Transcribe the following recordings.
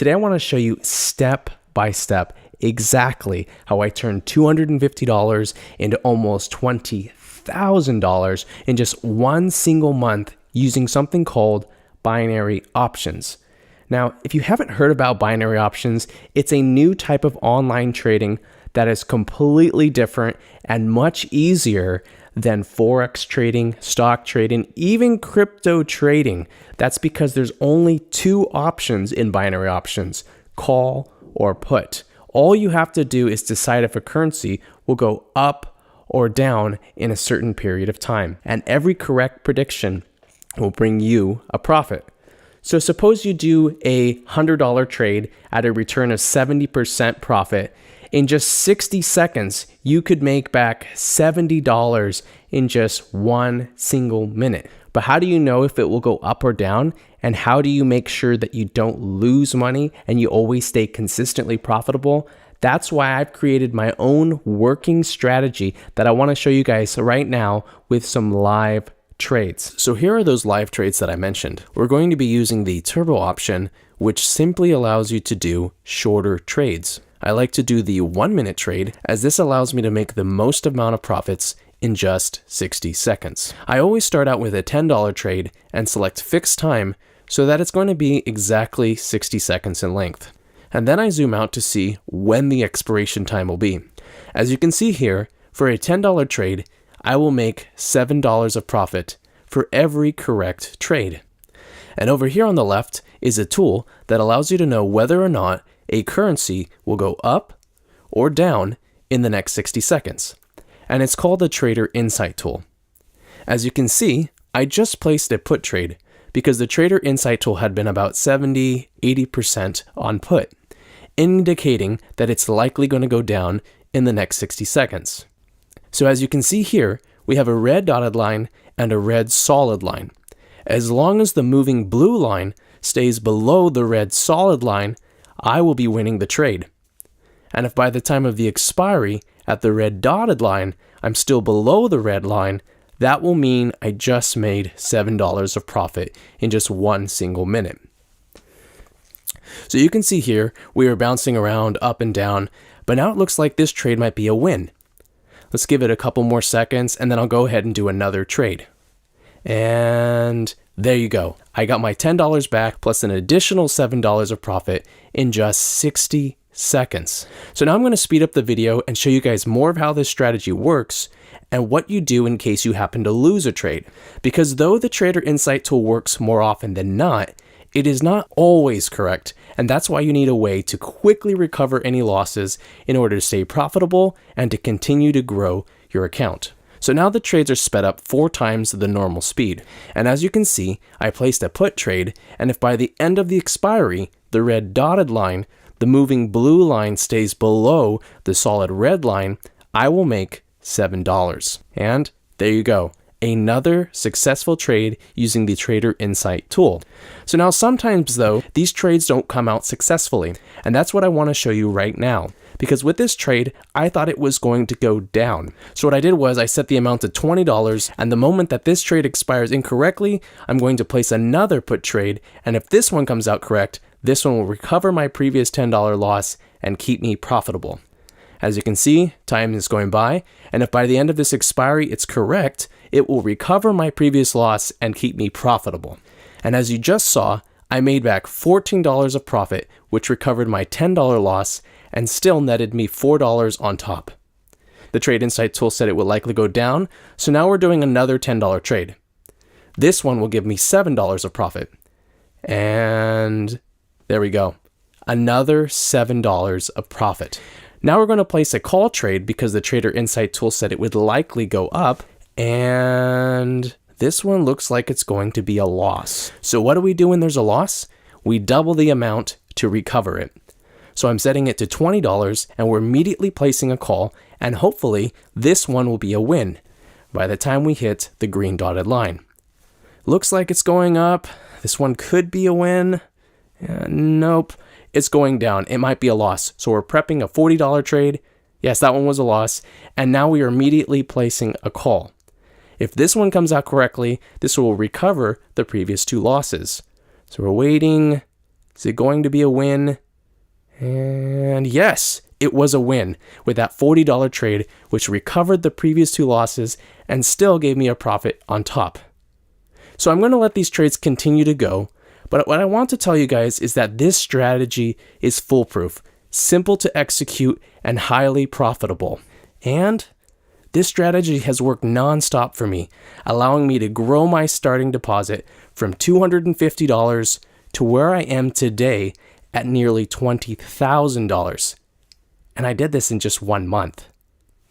Today I want to show you step by step exactly how I turned $250 into almost $20,000 in just one single month using something called binary options. Now, if you haven't heard about binary options, it's a new type of online trading that is completely different and much easier than Forex trading, stock trading, even crypto trading. That's because there's only two options in binary options, call or put. All you have to do is decide if a currency will go up or down in a certain period of time. And every correct prediction will bring you a profit. So suppose you do a $100 trade at a return of 70% profit. In just 60 seconds, you could make back $70 in just one single minute. But how do you know if it will go up or down? And how do you make sure that you don't lose money and you always stay consistently profitable? That's why I've created my own working strategy that I want to show you guys right now with some live trades. So here are those live trades that I mentioned. We're going to be using the turbo option, which simply allows you to do shorter trades. I like to do the 1 minute trade as this allows me to make the most amount of profits in just 60 seconds. I always start out with a $10 trade and select fixed time so that it's going to be exactly 60 seconds in length. And then I zoom out to see when the expiration time will be. As you can see here, for a $10 trade, I will make $7 of profit for every correct trade. And over here on the left is a tool that allows you to know whether or not a currency will go up or down in the next 60 seconds. And it's called the Trader Insight tool. As you can see, I just placed a put trade because the Trader Insight tool had been about 70-80% on put, indicating that it's likely going to go down in the next 60 seconds. So as you can see here, we have a red dotted line and a red solid line. As long as the moving blue line stays below the red solid line, I will be winning the trade. And if by the time of the expiry at the red dotted line, I'm still below the red line, that will mean I just made $7 of profit in just one single minute. So you can see here, we are bouncing around up and down, but now it looks like this trade might be a win. Let's give it a couple more seconds and then I'll go ahead and do another trade. And there you go. I got my $10 back plus an additional $7 of profit in just 60 seconds. So now I'm going to speed up the video and show you guys more of how this strategy works and what you do in case you happen to lose a trade. Because though the Trader Insight tool works more often than not, it is not always correct, and that's why you need a way to quickly recover any losses in order to stay profitable and to continue to grow your account. So now the trades are sped up 4 times the normal speed. And as you can see, I placed a put trade, and if by the end of the expiry, the red dotted line, the moving blue line stays below the solid red line, I will make $7. And there you go. Another successful trade using the Trader Insight tool. So now sometimes though, these trades don't come out successfully. And that's what I want to show you right now. Because with this trade, I thought it was going to go down. So what I did was I set the amount to $20, and the moment that this trade expires incorrectly, I'm going to place another put trade. And if this one comes out correct, this one will recover my previous $10 loss and keep me profitable. As you can see, time is going by, and if by the end of this expiry it's correct, it will recover my previous loss and keep me profitable. And as you just saw, I made back $14 of profit, which recovered my $10 loss and still netted me $4 on top. The Trade Insight tool said it would likely go down, so now we're doing another $10 trade. This one will give me $7 of profit. And there we go. Another $7 of profit. Now we're going to place a call trade because the Trader Insight tool said it would likely go up, and this one looks like it's going to be a loss. So what do we do when there's a loss? We double the amount to recover it. So I'm setting it to $20 and we're immediately placing a call, and hopefully this one will be a win by the time we hit the green dotted line. Looks like it's going up. This one could be a win. Nope. It's going down. It might be a loss. So we're prepping a $40 trade. Yes, that one was a loss. And now we are immediately placing a call. If this one comes out correctly, this will recover the previous 2 losses. So we're waiting, Is it going to be a win? And yes, it was a win with that $40 trade, which recovered the previous 2 losses and still gave me a profit on top. So I'm going to let these trades continue to go. But what I want to tell you guys is that this strategy is foolproof, simple to execute, and highly profitable. And this strategy has worked nonstop for me, allowing me to grow my starting deposit from $250 to where I am today at nearly $20,000. And I did this in just 1 month.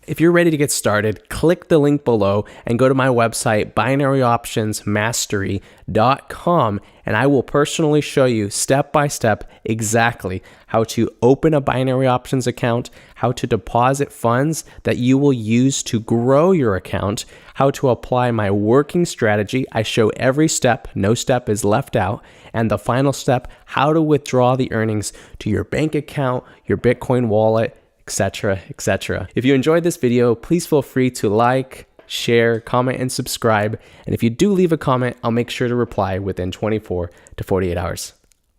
If you're ready to get started, click the link below and go to my website, binaryoptionsmastery.com, and I will personally show you step by step exactly how to open a binary options account, how to deposit funds that you will use to grow your account, how to apply my working strategy. I show every step, no step is left out, and the final step, how to withdraw the earnings to your bank account, your Bitcoin wallet, etc., etc. If you enjoyed this video, please feel free to like, share, comment, and subscribe. And if you do leave a comment, I'll make sure to reply within 24 to 48 hours.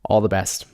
All the best.